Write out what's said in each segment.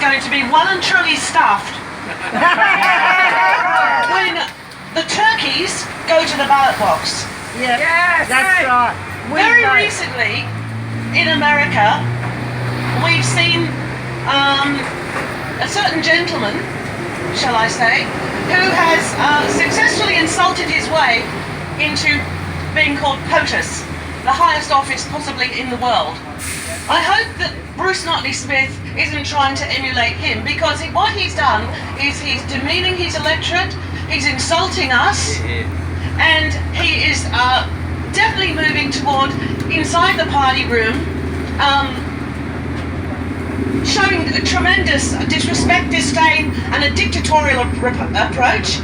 going to be well and truly stuffed when the turkeys go to the ballot box. Yes, that's right. Very recently in America, we've seen a certain gentleman, shall I say, who has successfully insulted his way into being called POTUS, the highest office possibly in the world. I hope that Bruce Notley-Smith isn't trying to emulate him, because what he's done is he's demeaning his electorate, he's insulting us, and he is definitely moving toward, inside the party room, showing a tremendous disrespect, disdain, and a dictatorial approach.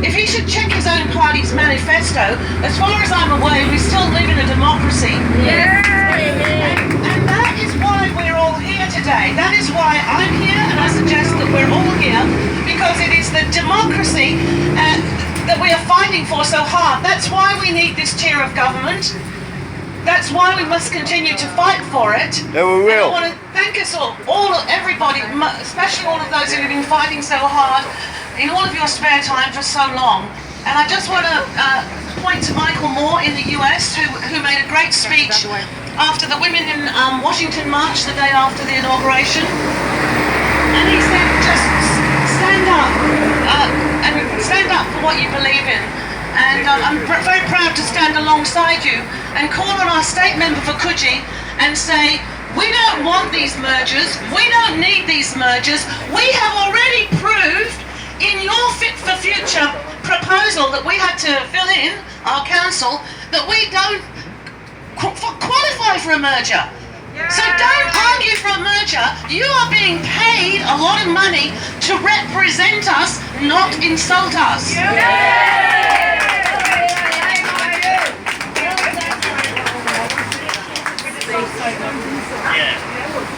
If he should check his own party's manifesto, as far as I'm aware, we still live in a democracy. And that is why we're all here today. That is why I'm here, and I suggest that we're all here, because it is the democracy that we are fighting for so hard. That's why we need this tier of government. That's why we must continue to fight for it. Yeah, we will. And I want to thank us all, everybody, especially all of those who have been fighting so hard in all of your spare time for so long. And I just want to point to Michael Moore in the US, who made a great speech after the women in Washington march the day after the inauguration. And he said, just stand up and stand up for what you believe in. And I'm very proud to stand alongside you and call on our state member for Coogee and say, we don't want these mergers, we don't need these mergers. We have already proved in your Fit for Future proposal that we had to fill in, our council, that we don't qualify for a merger. So don't argue for a merger. You are being paid a lot of money to represent us, not insult us.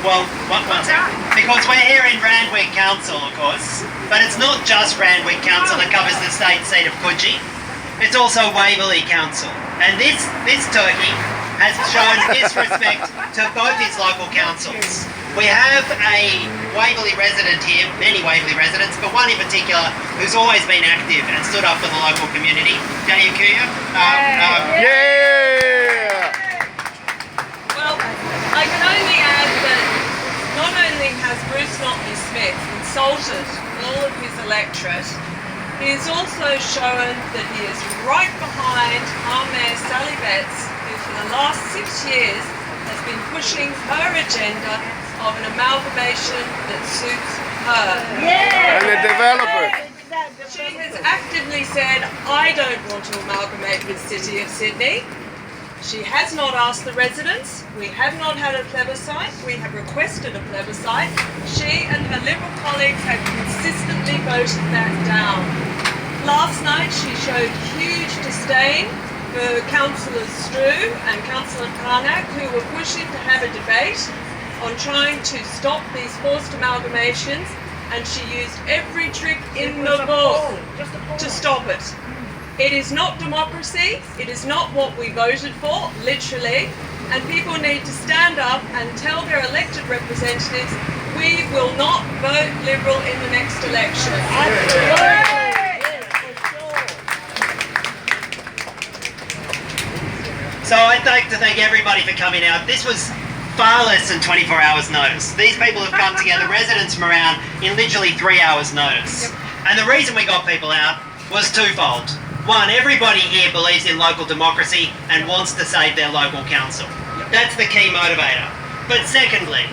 Well, one second. Because we're here in Randwick Council, of course, but it's not just Randwick Council that covers the state seat of Coogee. It's also Waverley Council. And this turkey has shown disrespect to both his local councils. We have a Waverley resident here, many Waverley residents, but one in particular who's always been active and stood up for the local community. Daniel Kuya. Well, I can only add that not only has Bruce Notley-Smith insulted all of his electorate, he has also shown that he is right behind our Mayor Sally Betts, who for the last 6 years has been pushing her agenda of an amalgamation that suits her. And the developer. She has actively said, I don't want to amalgamate with the City of Sydney. She has not asked the residents. We have not had a plebiscite. We have requested a plebiscite. She and her Liberal colleagues have consistently voted that down. Last night she showed huge disdain for Councillors Strew and Councillor Karnak, who were pushing to have a debate on trying to stop these forced amalgamations, and she used every trick in the book to stop it. It is not democracy, it is not what we voted for, literally, and people need to stand up and tell their elected representatives, we will not vote Liberal in the next election. So I'd like to thank everybody for coming out. This was far less than 24 hours notice. These people have come together, residents from around, in literally 3 hours notice. And the reason we got people out was twofold. One, everybody here believes in local democracy and wants to save their local council. That's the key motivator. But secondly,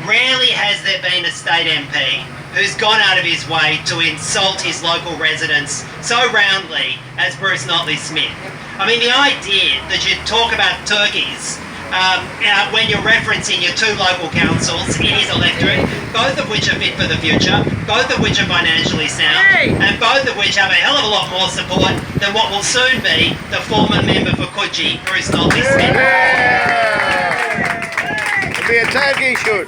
rarely has there been a state MP who's gone out of his way to insult his local residents so roundly as Bruce Notley-Smith. I mean, the idea that you talk about turkeys when you're referencing your two local councils in his electorate, both of which are fit for the future, both of which are financially sound, and both of which have a hell of a lot more support than what will soon be the former member for Coogee, Bruce Notley-Smith. Be a turkey shoot.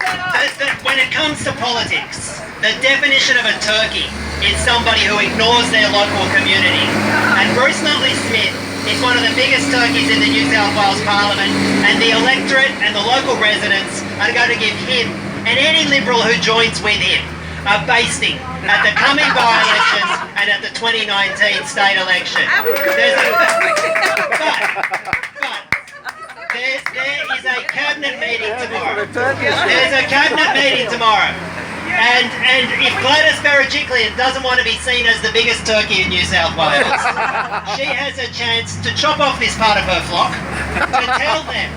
When it comes to politics, the definition of a turkey is somebody who ignores their local community. And Bruce Notley-Smith is one of the biggest turkeys in the New South Wales Parliament, and the electorate and the local residents are going to give him and any Liberal who joins with him are basting at the coming by-elections and at the 2019 state election. There is a cabinet meeting tomorrow. There's a cabinet meeting tomorrow. And if Gladys Berejiklian doesn't want to be seen as the biggest turkey in New South Wales, she has a chance to chop off this part of her flock, to tell them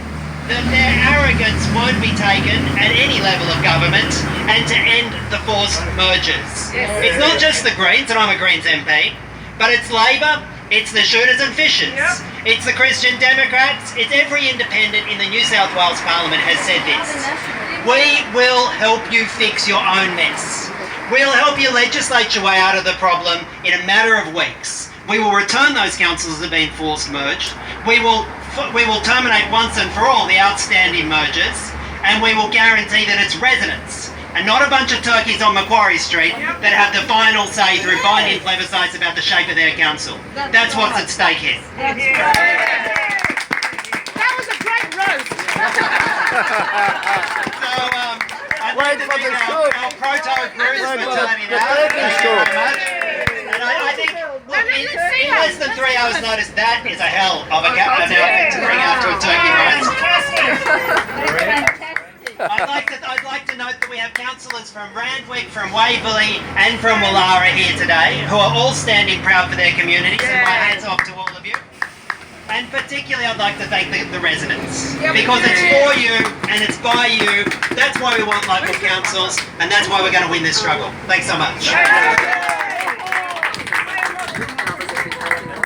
that their arrogance won't be taken at any level of government, and to end the forced mergers. It's not just the Greens, and I'm a Greens MP, but it's Labor, it's the Shooters and Fishers, it's the Christian Democrats, it's every independent in the New South Wales Parliament has said this. We will help you fix your own mess. We'll help you legislate your way out of the problem in a matter of weeks. We will return those councils that have been forced merged. We will terminate once and for all the outstanding mergers, and we will guarantee that it's residents and not a bunch of turkeys on Macquarie Street that have the final say through binding plebiscites about the shape of their council. That's what's at stake here. That was a great roast. I'd like to thank our proto Bruce for turning out. Thank you very much. And I think, look, in less than 3 hours' notice, that is a hell of a outfit to bring out to a turkey roast. I'd like to note that we have councillors from Randwick, from Waverley and from Wallara here today, who are all standing proud for their communities, and my hats off to all of you. And particularly I'd like to thank the residents, because it's for you and it's by you. That's why we want local councils, and that's why we're going to win this struggle. Thanks so much.